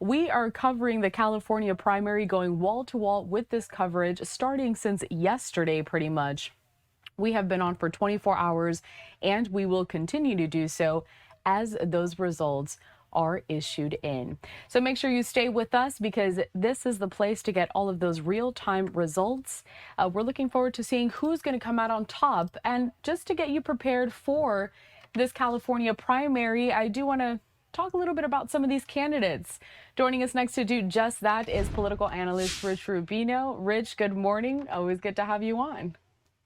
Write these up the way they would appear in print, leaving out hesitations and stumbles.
We are covering the California primary, going wall to wall with this coverage starting since yesterday, pretty much. We have been on for 24 hours and we will continue to do so as those results are issued in. So make sure you stay with us because this is the place to get all of those real-time results. We're looking forward to seeing who's going to come out on top. And just to get you prepared for this California primary, I do want to talk a little bit about some of these candidates. Joining us next to do just that is political analyst Rich Rubino. Rich, good morning. Always good to have you on.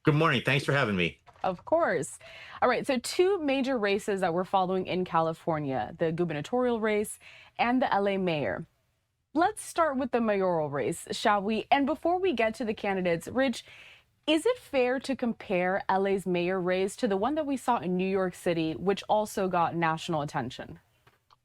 Good morning. Thanks for having me. Of course. All right, so two major races that we're following in California, the gubernatorial race and the LA mayor. Let's start with the mayoral race, shall we? And before we get to the candidates, Rich, is it fair to compare LA's mayor race to the one that we saw in New York City, which also got national attention?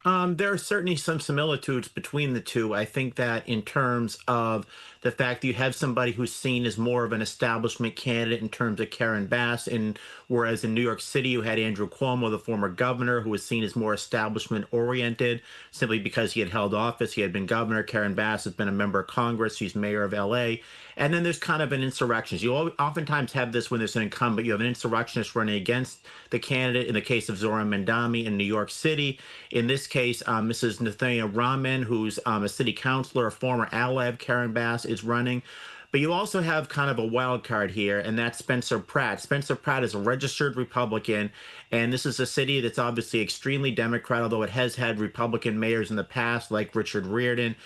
There are certainly some similitudes between the two. I think that in terms of the fact that you have somebody who's seen as more of an establishment candidate in terms of Karen Bass, and whereas in New York City you had Andrew Cuomo, the former governor, who was seen as more establishment oriented simply because he had held office. He had been governor. Karen Bass has been a member of Congress. She's mayor of LA. And then there's kind of an insurrectionist. Oftentimes have this when there's an incumbent. You have an insurrectionist running against the candidate. In the case of Zohran Mamdani in New York City, in this case, Mrs. Nathania Rahman, who's a city councilor, a former ally of Karen Bass, is running. But you also have kind of a wild card here, and that's Spencer Pratt. Spencer Pratt is a registered Republican, and this is a city that's obviously extremely Democrat, although it has had Republican mayors in the past, like Richard Riordan.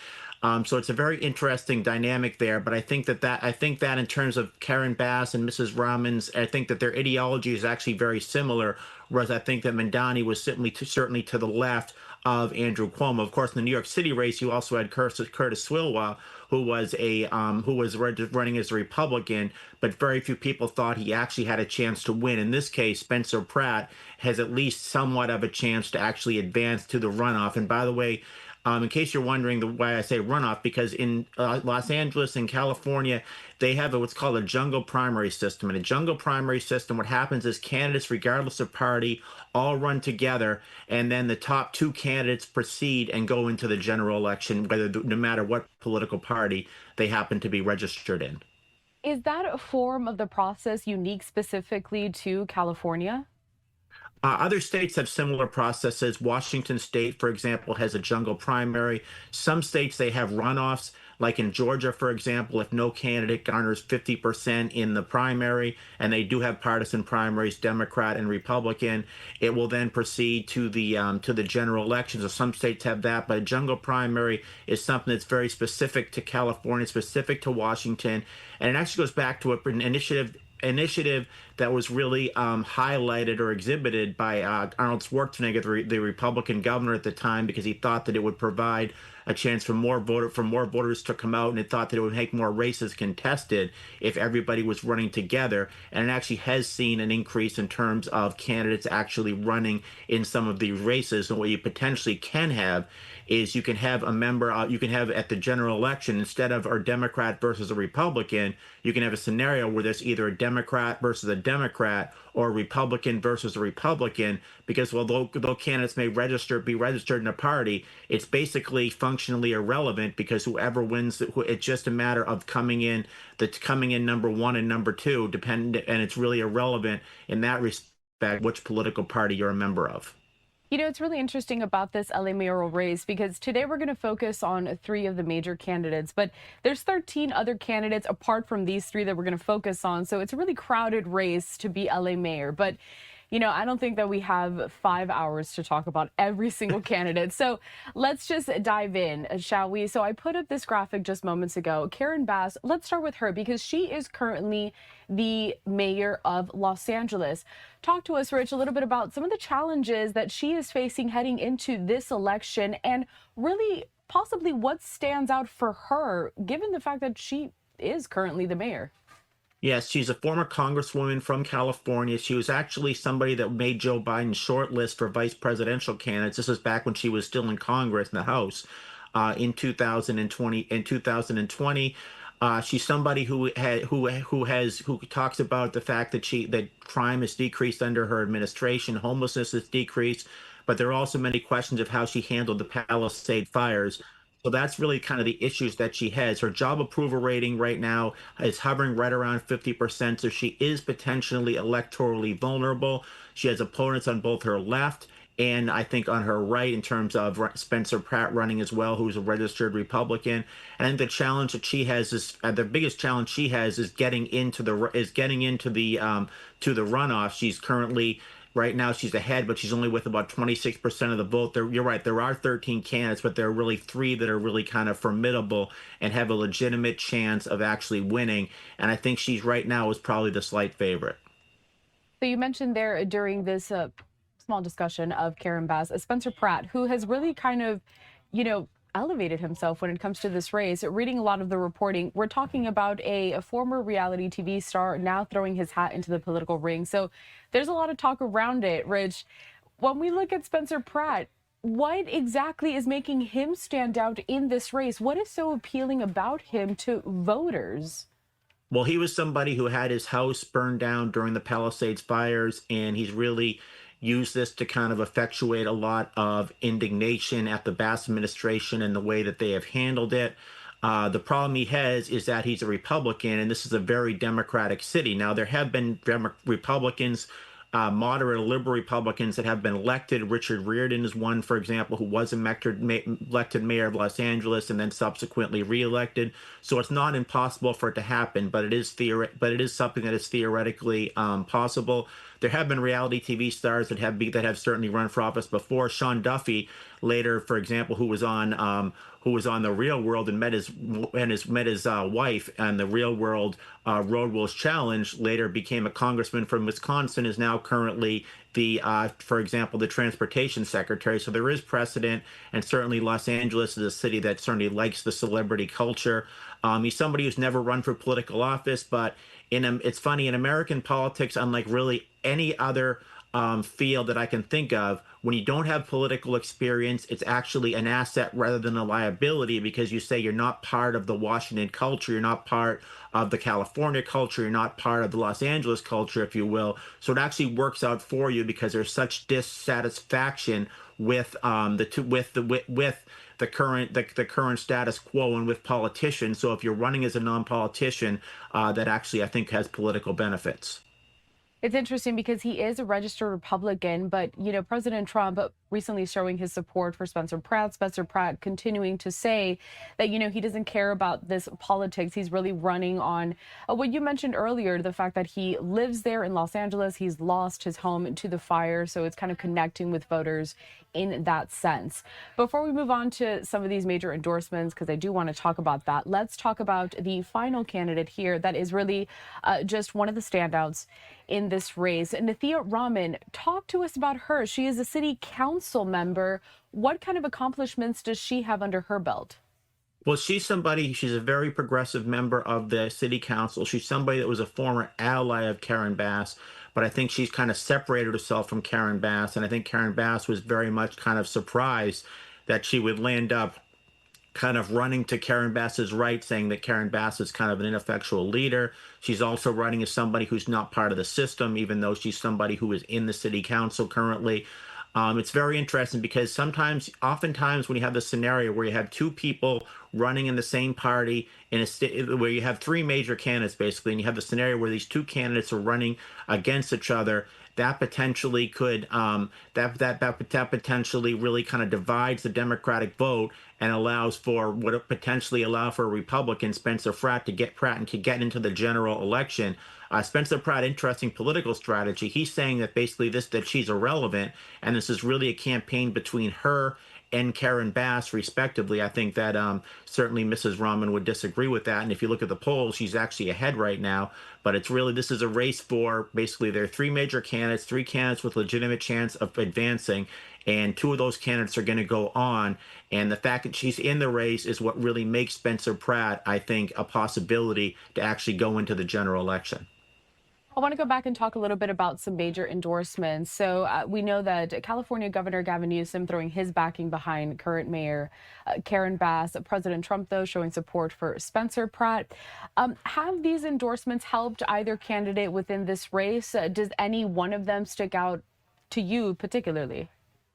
So it's a very interesting dynamic there. But I think that in terms of Karen Bass and Mrs. Rahman's, I think that their ideology is actually very similar. Whereas I think that Mamdani was certainly to the left of Andrew Cuomo. Of course, in the New York City race, you also had Curtis Swilwa, who was running as a Republican, but very few people thought he actually had a chance to win. In this case, Spencer Pratt has at least somewhat of a chance to actually advance to the runoff. And by the way, in case you're wondering why I say runoff, because in Los Angeles and California, they have what's called a jungle primary system. In a jungle primary system, what happens is candidates, regardless of party, all run together, and then the top two candidates proceed and go into the general election, no matter what political party they happen to be registered in. Is that a form of the process unique specifically to California? Other states have similar processes. Washington State, for example, has a jungle primary. Some states, they have runoffs, like in Georgia, for example, if no candidate garners 50% in the primary, and they do have partisan primaries, Democrat and Republican, it will then proceed to the general elections. So some states have that, but a jungle primary is something that's very specific to California, specific to Washington, and it actually goes back to an initiative that was really highlighted or exhibited by Arnold Schwarzenegger, the Republican governor at the time, because he thought that it would provide a chance for more voters to come out, and it thought that it would make more races contested if everybody was running together. And it actually has seen an increase in terms of candidates actually running in some of these races. And what you potentially can have is you can have you can have at the general election, instead of a Democrat versus a Republican, you can have a scenario where there's either a Democrat versus a Democrat or a Republican versus a Republican, because although candidates may be registered in a party, it's basically functionally irrelevant, because whoever wins, it's just a matter of coming in number one and number two, and it's really irrelevant in that respect which political party you're a member of. You know, it's really interesting about this LA mayoral race because today we're going to focus on three of the major candidates, but there's 13 other candidates apart from these three that we're going to focus on. So it's a really crowded race to be LA mayor. But you know, I don't think that we have 5 hours to talk about every single candidate. So let's just dive in, shall we? So I put up this graphic just moments ago. Karen Bass, let's start with her because she is currently the mayor of Los Angeles. Talk to us, Rich, a little bit about some of the challenges that she is facing heading into this election and really possibly what stands out for her, given the fact that she is currently the mayor. Yes, she's a former congresswoman from California. She was actually somebody that made Joe Biden's shortlist for vice presidential candidates. This was back when she was still in Congress, in the House, in 2020. She's somebody who talks about the fact that crime has decreased under her administration, homelessness has decreased, but there are also many questions of how she handled the Palisade fires. So that's really kind of the issues that she has. Her job approval rating right now is hovering right around 50%. So she is potentially electorally vulnerable. She has opponents on both her left and I think on her right in terms of Spencer Pratt running as well, who's a registered Republican. And I think the challenge that she has is the biggest challenge she has is getting into the to the runoff. She's currently Right now, she's ahead, but she's only with about 26% of the vote. You're right. There are 13 candidates, but there are really three that are really kind of formidable and have a legitimate chance of actually winning. And I think she's right now is probably the slight favorite. So you mentioned there during this small discussion of Karen Bass, Spencer Pratt, who has really kind of, you know, elevated himself when it comes to this race. Reading a lot of the reporting, we're talking about a former reality TV star now throwing his hat into the political ring. So there's a lot of talk around it, Rich. When we look at Spencer Pratt, what exactly is making him stand out in this race? What is so appealing about him to voters? Well, he was somebody who had his house burned down during the Palisades fires, and he's really used this to kind of effectuate a lot of indignation at the Bass administration and the way that they have handled it. The problem he has is that he's a Republican, and this is a very Democratic city. Now, there have been Republicans, moderate liberal Republicans that have been elected. Richard Riordan is one, for example, who was elected mayor of Los Angeles and then subsequently reelected. So it's not impossible for it to happen, but but it is something that is theoretically possible. There have been reality TV stars that have certainly run for office before. Sean Duffy, later, for example, who was on the Real World and met his wife on the Real World Road Rules Challenge. Later became a congressman from Wisconsin. Is now currently for example, the transportation secretary. So there is precedent, and certainly Los Angeles is a city that certainly likes the celebrity culture. He's somebody who's never run for political office, but it's funny in American politics, unlike really any other field that I can think of, when you don't have political experience, it's actually an asset rather than a liability because you say you're not part of the Washington culture, you're not part of the California culture, you're not part of the Los Angeles culture, if you will. So it actually works out for you because there's such dissatisfaction with the current status quo and with politicians. So if you're running as a non-politician, that actually I think has political benefits. It's interesting because he is a registered Republican, but President Trump recently showing his support for Spencer Pratt. Spencer Pratt continuing to say that he doesn't care about this politics. He's really running on what you mentioned earlier, the fact that he lives there in Los Angeles. He's lost his home to the fire, so it's kind of connecting with voters in that sense. Before we move on to some of these major endorsements, because I do want to talk about that, let's talk about the final candidate here that is really just one of the standouts in this race. Nathia Rahman, talk to us about her. She is a city council member. What kind of accomplishments does she have under her belt? Well, she's a very progressive member of the city council. She's somebody that was a former ally of Karen Bass, but I think she's kind of separated herself from Karen Bass. And I think Karen Bass was very much kind of surprised that she would land up kind of running to Karen Bass's right, saying that Karen Bass is kind of an ineffectual leader. She's also running as somebody who's not part of the system, even though she's somebody who is in the city council currently. It's very interesting because oftentimes, when you have the scenario where you have two people running in the same party in a state where you have three major candidates basically, and you have the scenario where these two candidates are running against each other, that potentially could that potentially really kind of divides the Democratic vote and would potentially allow for a Republican, Spencer Pratt, and to get into the general election. Spencer Pratt, interesting political strategy. He's saying that basically that she's irrelevant, and this is really a campaign between her and Karen Bass, respectively. I think that certainly Mrs. Rahman would disagree with that. And if you look at the polls, she's actually ahead right now. But this is a race for basically there are three candidates with legitimate chance of advancing, and two of those candidates are going to go on. And the fact that she's in the race is what really makes Spencer Pratt, I think, a possibility to actually go into the general election. I want to go back and talk a little bit about some major endorsements. So we know that California Governor Gavin Newsom throwing his backing behind current Mayor Karen Bass. President Trump, though, showing support for Spencer Pratt. Have these endorsements helped either candidate within this race? Does any one of them stick out to you particularly?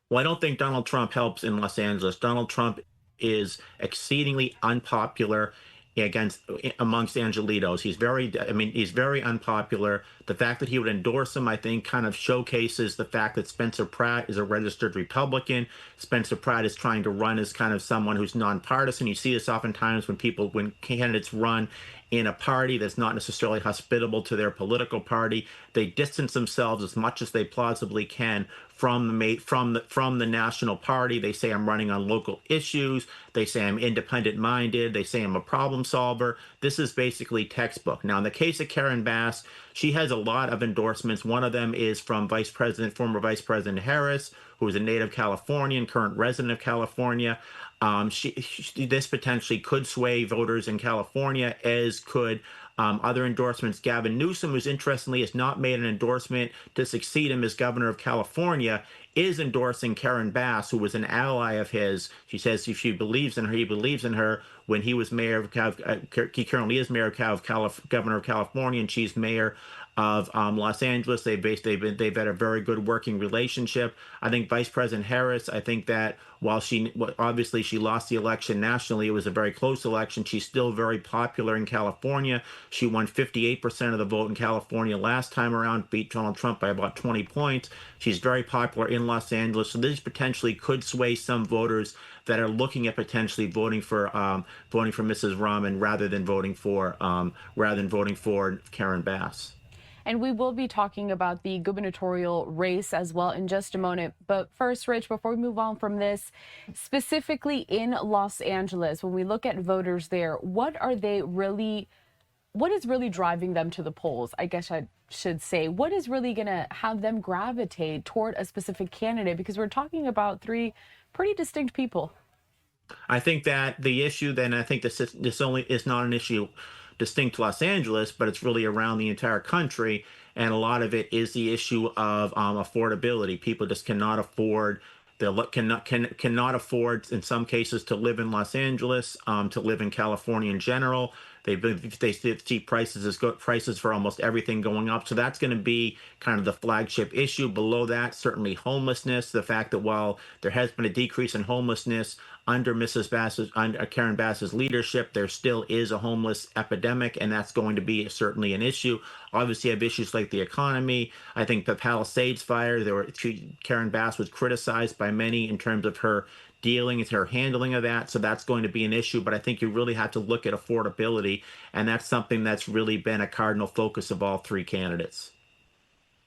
Well, I don't think Donald Trump helps in Los Angeles. Donald Trump is exceedingly unpopular against amongst Angelitos. He's very unpopular. The fact that he would endorse him, I think, kind of showcases the fact that Spencer Pratt is a registered Republican. Spencer Pratt is trying to run as kind of someone who's nonpartisan. You see this oftentimes when candidates run in a party that's not necessarily hospitable to their political party. They distance themselves as much as they plausibly can from the national party. They say I'm running on local issues. They say I'm independent minded. They say I'm a problem solver. This is basically textbook. Now, in the case of Karen Bass, she has a lot of endorsements. One of them is from former Vice President Harris, who is a native Californian, current resident of California. This potentially could sway voters in California, as could other endorsements. Gavin Newsom, who's interestingly has not made an endorsement to succeed him as governor of California, is endorsing Karen Bass, who was an ally of his. She says if she believes in her, he believes in her. When he was mayor of he currently is mayor of governor of California, and she's mayor of Los Angeles. They've had a very good working relationship. I think Vice President Harris, I think that while obviously she lost the election nationally, it was a very close election. She's still very popular in California. She won 58% of the vote in California last time around, beat Donald Trump by about 20 points. She's very popular in Los Angeles, so this potentially could sway some voters that are looking at potentially voting for Mrs. Rahman rather than voting for Karen Bass. And we will be talking about the gubernatorial race as well in just a moment. But first, Rich, before we move on from this, specifically in Los Angeles, when we look at voters there, what is really driving them to the polls? I guess I should say, what is really going to have them gravitate toward a specific candidate? Because we're talking about three pretty distinct people. I think that the issue then, I think this only is not an issue distinct to Los Angeles, but it's really around the entire country. And a lot of it is the issue of affordability. People just cannot afford cannot afford in some cases to live in Los Angeles, to live in California in general. They see prices for almost everything going up. So that's going to be kind of the flagship issue. Below that, certainly homelessness. The fact that while there has been a decrease in homelessness under Karen Bass's leadership, there still is a homeless epidemic, and that's going to be certainly an issue. Obviously, you have issues like the economy. I think the Palisades fire, Karen Bass was criticized by many in terms of her handling of that. So that's going to be an issue. But I think you really have to look at affordability. And that's something that's really been a cardinal focus of all three candidates.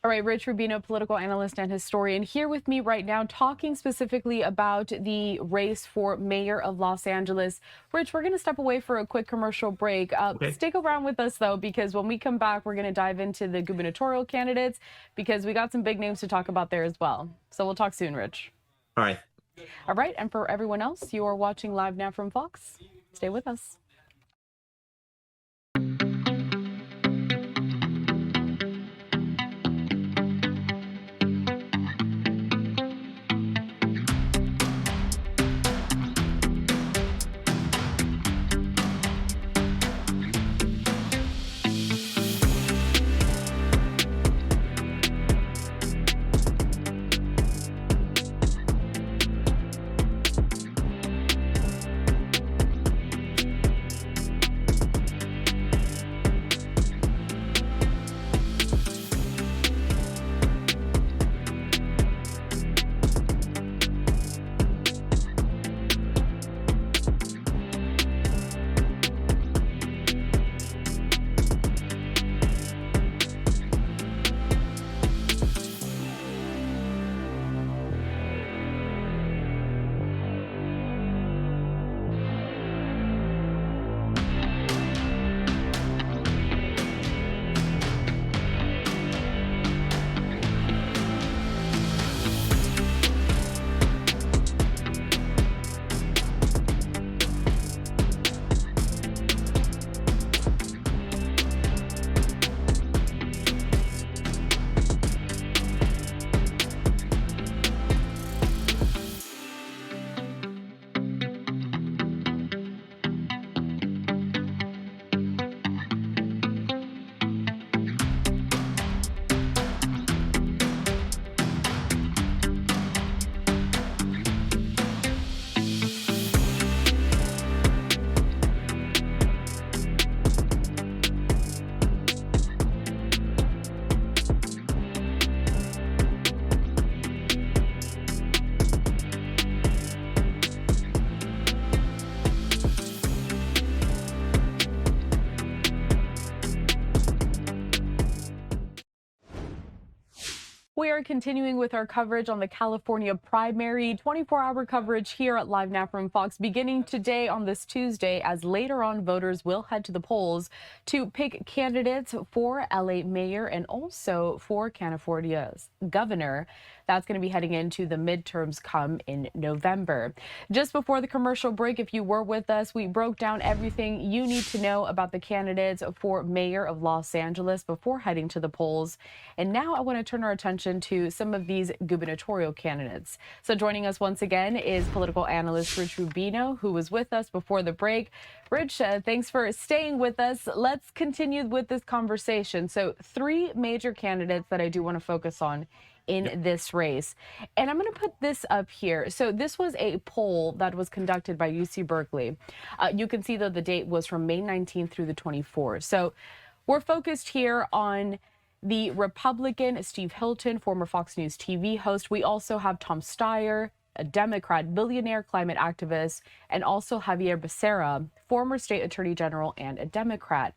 All right, Rich Rubino, political analyst and historian, here with me right now, talking specifically about the race for mayor of Los Angeles. Rich, we're going to step away for a quick commercial break. Okay. Stick around with us, though, because when we come back, we're going to dive into the gubernatorial candidates, because we got some big names to talk about there as well. So we'll talk soon, Rich. All right. All right, and for everyone else, you are watching Live Now from Fox. Stay with us. are continuing with our coverage on the California primary, 24-hour coverage here at Live Now from Fox, beginning today on this Tuesday, as later on voters will head to the polls to pick candidates for LA mayor and also for California's governor. That's going to be heading into the midterms come in November. Just before the commercial break, if you were with us, we broke down everything you need to know about the candidates for mayor of Los Angeles before heading to the polls. And now I want to turn our attention to some of these gubernatorial candidates. So joining us once again is political analyst Rich Rubino, who was with us before the break. Rich, thanks for staying with us. Let's continue with this conversation. So 3 major candidates that I do want to focus on in this race. And I'm going to put this up here. So this was a poll that was conducted by UC Berkeley. You can see, though, the date was from May 19th through the 24th. So we're focused here on the Republican Steve Hilton, former Fox News TV host. We also have Tom Steyer, a Democrat, billionaire climate activist, and also Javier Becerra, former state attorney general and a Democrat.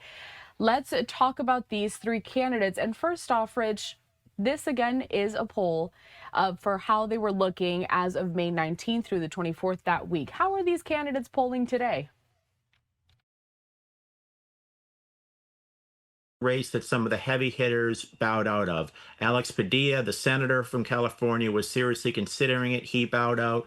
Let's talk about these 3 candidates. And first off, Rich, this again is a poll for how they were looking as of May 19th through the 24th that week. How are these candidates polling today? Race that some of the heavy hitters bowed out of. Alex Padilla, the senator from California, was seriously considering it. He bowed out.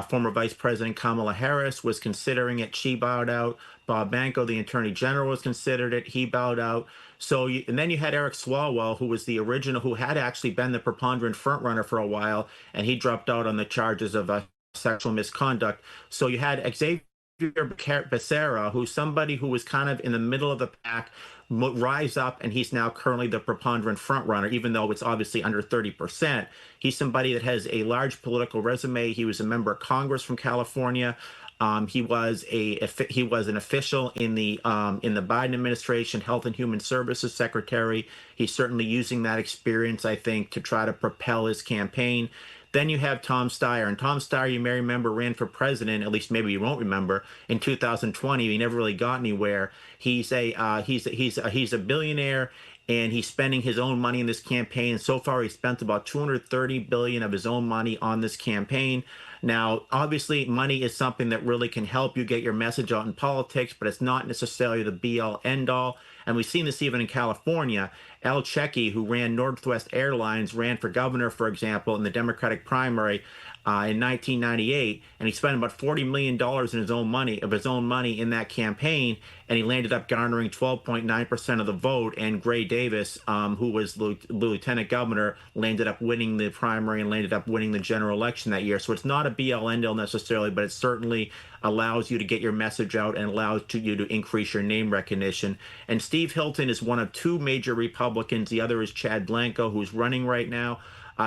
Former Vice President Kamala Harris was considering it. She bowed out. Bob Banco, the Attorney General, was considered it. He bowed out. And then you had Eric Swalwell, who was the original, who had actually been the preponderant frontrunner for a while, and he dropped out on the charges of sexual misconduct. So you had Xavier Becerra, who's somebody who was kind of in the middle of the pack, rise up, and he's now currently the preponderant frontrunner, even though it's obviously under 30%. He's somebody that has a large political resume. He was a member of Congress from California. He was an official in the Biden administration, Health and Human Services Secretary. He's certainly using that experience, I think, to try to propel his campaign. Then you have Tom Steyer, and Tom Steyer, you may remember, ran for president. At least maybe you won't remember. In 2020, he never really got anywhere. He's a billionaire, and he's spending his own money in this campaign. So far, he spent about $230 billion of his own money on this campaign. Now, obviously, money is something that really can help you get your message out in politics, but it's not necessarily the be-all, end-all. And we've seen this even in California. Al Checky, who ran Northwest Airlines, ran for governor, for example, in the Democratic primary in 1998, and he spent about $40 million in his own money in that campaign, and he landed up garnering 12.9% of the vote. And Gray Davis, who was lieutenant governor, landed up winning the primary and landed up winning the general election that year. So it's not a be-all, end-all necessarily, but it certainly allows you to get your message out and allows you to increase your name recognition. And Steve Hilton is one of 2 major Republicans. The other is Chad Blanco, who's running right now.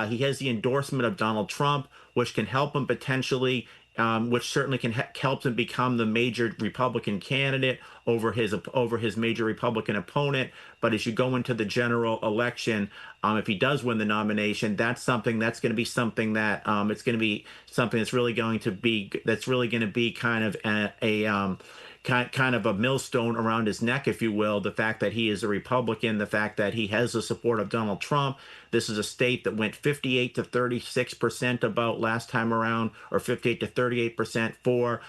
He has the endorsement of Donald Trump, which can help him potentially, which certainly can help him become the major Republican candidate over his major Republican opponent. But as you go into the general election, if he does win the nomination, that's going to be something that it's going to be something that's really going to be kind of kind of a millstone around his neck, if you will. The fact that he is a Republican, the fact that he has the support of Donald Trump. This is a state that went 58 to 36% about last time around, or 58 to 38% for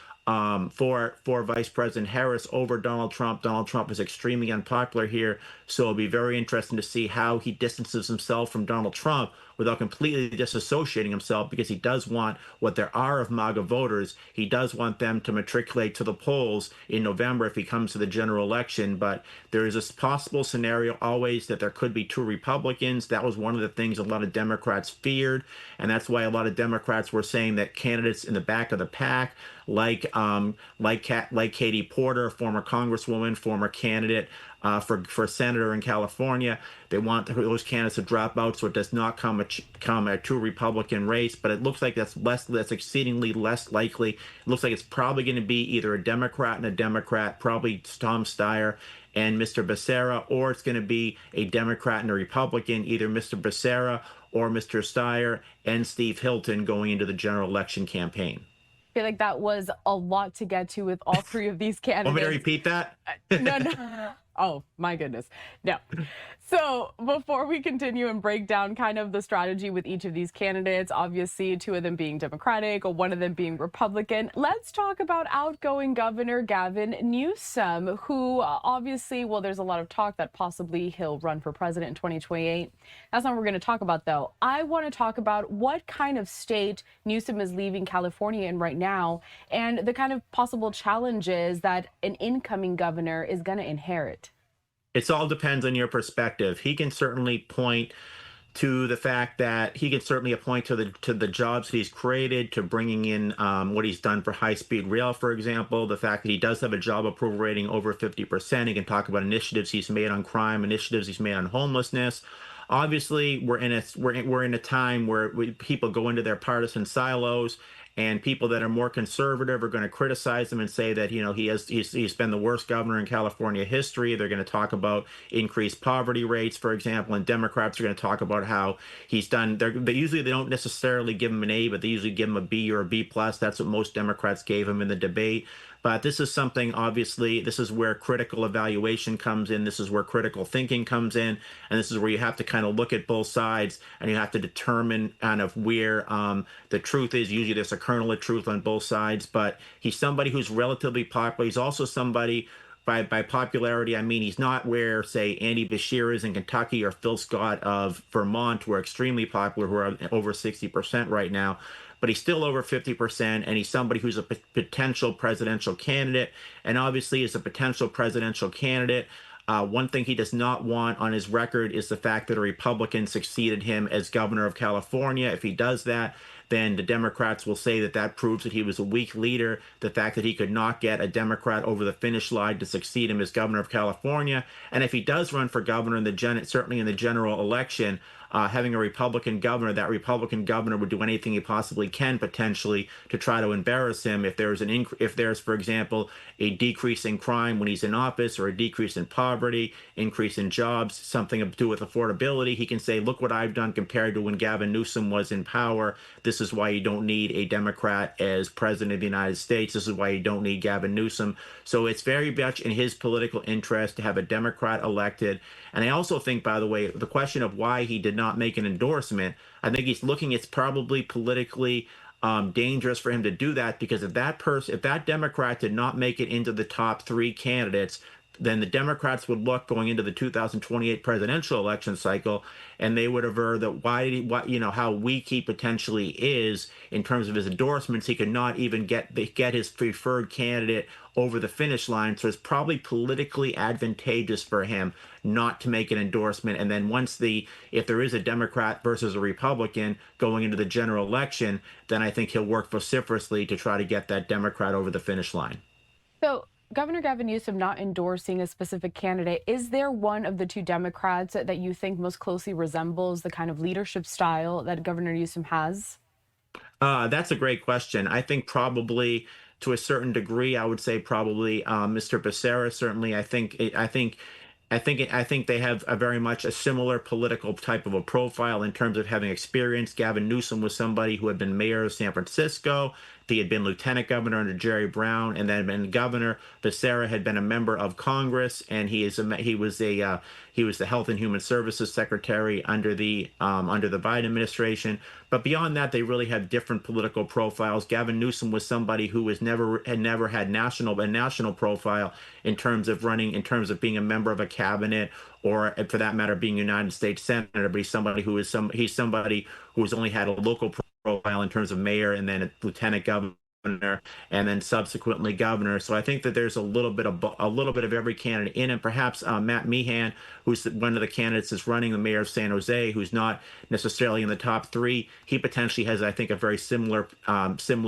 Vice President Harris over Donald Trump. Donald Trump is extremely unpopular here, so it'll be very interesting to see how he distances himself from Donald Trump without completely disassociating himself, because he does want what there are of MAGA voters. He does want them to matriculate to the polls in November if he comes to the general election. But there is a possible scenario always that there could be 2 Republicans. That was one of the things a lot of Democrats feared, and that's why a lot of Democrats were saying that candidates in the back of the pack, like Katie Porter, former congresswoman, former candidate for senator in California, they want those candidates to drop out, so it does not come a true Republican race. But it looks like that's exceedingly less likely. It looks like it's probably going to be either a Democrat and a Democrat, probably Tom Steyer and Mr. Becerra, or it's going to be a Democrat and a Republican, either Mr. Becerra or Mr. Steyer and Steve Hilton going into the general election campaign. I feel like that was a lot to get to with all 3 of these candidates. Want me to repeat that? No, no. Oh, my goodness. No. So, before we continue and break down kind of the strategy with each of these candidates, obviously two of them being Democratic or one of them being Republican, let's talk about outgoing Governor Gavin Newsom, who obviously, well, there's a lot of talk that possibly he'll run for president in 2028. That's not what we're going to talk about, though. I want to talk about what kind of state Newsom is leaving California in right now and the kind of possible challenges that an incoming governor is going to inherit. It's all depends on your perspective. He can certainly point to the fact that he can certainly point to the jobs he's created, to bringing in what he's done for high-speed rail, for example. The fact that he does have a job approval rating over 50%. He can talk about initiatives he's made on crime, initiatives he's made on homelessness. Obviously, we're in a time where people go into their partisan silos, and people that are more conservative are going to criticize him and say that he's been the worst governor in California history. They're going to talk about increased poverty rates, for example, and Democrats are going to talk about how he's done. They usually they don't necessarily give him an A, but they usually give him a B or a B plus. That's what most Democrats gave him in the debate. But this is something, obviously, this is where critical evaluation comes in. This is where critical thinking comes in. And this is where you have to kind of look at both sides and you have to determine kind of where the truth is. Usually there's a kernel of truth on both sides, but he's somebody who's relatively popular. He's also somebody by popularity, I mean he's not where, say, Andy Beshear is in Kentucky or Phil Scott of Vermont, who are extremely popular, who are over 60% right now. But he's still over 50%, and he's somebody who's a potential presidential candidate. And obviously, as a potential presidential candidate, one thing he does not want on his record is the fact that a Republican succeeded him as governor of California. If he does that, then the Democrats will say that that proves that he was a weak leader. The fact that he could not get a Democrat over the finish line to succeed him as governor of California. And if he does run for governor in certainly in the general election, having a Republican governor, that Republican governor would do anything he possibly can potentially to try to embarrass him. If there's, for example, a decrease in crime when he's in office, or a decrease in poverty, increase in jobs, something to do with affordability, he can say, "Look what I've done compared to when Gavin Newsom was in power. This is why you don't need a Democrat as president of the United States. This is why you don't need Gavin Newsom." So it's very much in his political interest to have a Democrat elected. And I also think, by the way, the question of why he did not make an endorsement, I think he's looking, it's probably politically dangerous for him to do that, because if that Democrat did not make it into the top three candidates, then the Democrats would look going into the 2028 presidential election cycle, and they would aver that how weak he potentially is in terms of his endorsements. He could not even get his preferred candidate over the finish line. So it's probably politically advantageous for him not to make an endorsement. And then if there is a Democrat versus a Republican going into the general election, then I think he'll work vociferously to try to get that Democrat over the finish line. So, Governor Gavin Newsom not endorsing a specific candidate, is there one of the two Democrats that you think most closely resembles the kind of leadership style that Governor Newsom has? That's a great question. I think probably to a certain degree, I would say probably Mr. Becerra. Certainly, I think they have a very much a similar political type of a profile in terms of having experience. Gavin Newsom was somebody who had been mayor of San Francisco. He had been lieutenant governor under Jerry Brown, and then been governor. Becerra had been a member of Congress, and he was the Health and Human Services Secretary under the Biden administration. But beyond that, they really have different political profiles. Gavin Newsom was somebody who had never had a national profile in terms of being a member of a cabinet, or for that matter being United States Senator. But he's somebody who has only had a local profile in terms of mayor, and then a lieutenant governor, and then subsequently governor. So I think that there's a little bit of every candidate in, and perhaps Matt Meehan, who's one of the candidates, is running the mayor of San Jose, who's not necessarily in the top three. He potentially has, I think, a very similar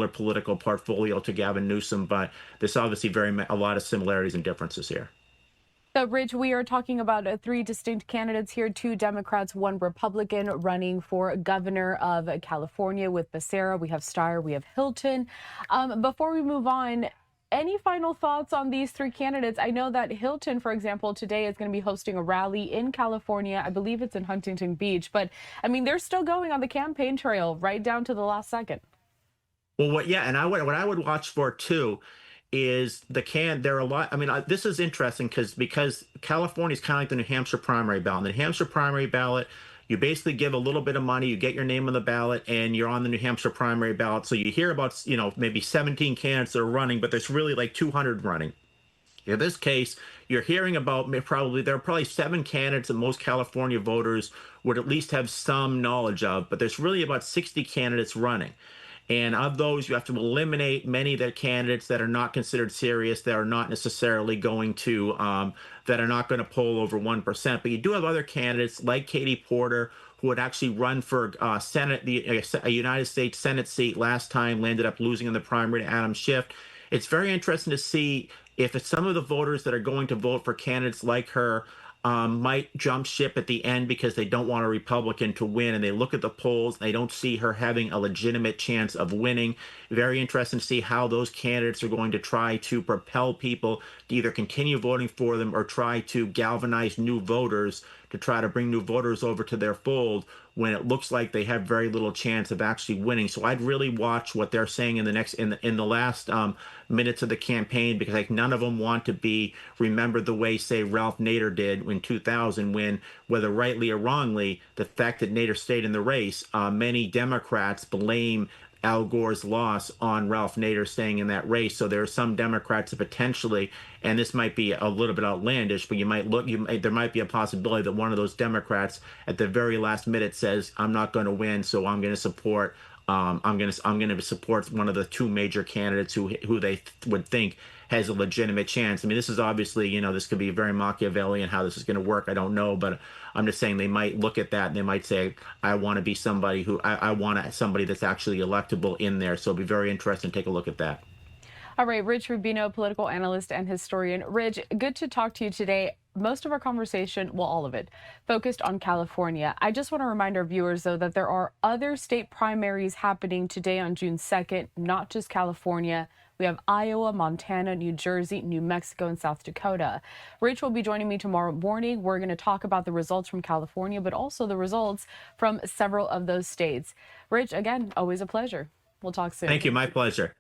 political portfolio to Gavin Newsom, but there's obviously a lot of similarities and differences here. So, Rich, we are talking about three distinct candidates here, two Democrats, one Republican running for governor of California with Becerra. We have Steyer, we have Hilton. Before we move on, any final thoughts on these three candidates? I know that Hilton, for example, today is going to be hosting a rally in California. I believe it's in Huntington Beach, but I mean, they're still going on the campaign trail right down to the last second. Well, what I would watch for too is there are a lot. I mean, this is interesting because California is kind of like the New Hampshire primary ballot. The New Hampshire primary ballot, you basically give a little bit of money, you get your name on the ballot, and you're on the New Hampshire primary ballot. So you hear about, maybe 17 candidates that are running, but there's really like 200 running. In this case, you're hearing about there are probably 7 candidates that most California voters would at least have some knowledge of, but there's really about 60 candidates running. And of those, you have to eliminate many of the candidates that are not considered serious, that are not necessarily going to, that are not going to poll over 1%. But you do have other candidates like Katie Porter, who would actually run for Senate, a United States Senate seat last time, landed up losing in the primary to Adam Schiff. It's very interesting to see if it's some of the voters that are going to vote for candidates like her might jump ship at the end because they don't want a Republican to win, and they look at the polls and they don't see her having a legitimate chance of winning. Very interesting to see how those candidates are going to try to propel people to either continue voting for them or try to galvanize new voters, to try to bring new voters over to their fold when it looks like they have very little chance of actually winning. So I'd really watch what they're saying in the last minutes of the campaign, because like none of them want to be remembered the way, say, Ralph Nader did in 2000, when, whether rightly or wrongly, the fact that Nader stayed in the race, many Democrats blame Al Gore's loss on Ralph Nader staying in that race. So there are some Democrats that potentially, and this might be a little bit outlandish, but there might be a possibility that one of those Democrats at the very last minute says, "I'm not going to win, so I'm going to support." I'm going to support one of the two major candidates who they would think has a legitimate chance. I mean, this is obviously, this could be very Machiavellian how this is going to work. I don't know, but I'm just saying they might look at that and they might say, I want to be somebody I want somebody that's actually electable in there. So it'll be very interesting to take a look at that. All right, Rich Rubino, political analyst and historian. Rich, good to talk to you today. Most of our conversation, well, all of it, focused on California. I just want to remind our viewers, though, that there are other state primaries happening today on June 2nd, not just California. We have Iowa, Montana, New Jersey, New Mexico, and South Dakota. Rich will be joining me tomorrow morning. We're going to talk about the results from California, but also the results from several of those states. Rich, again, always a pleasure. We'll talk soon. Thank you. My pleasure.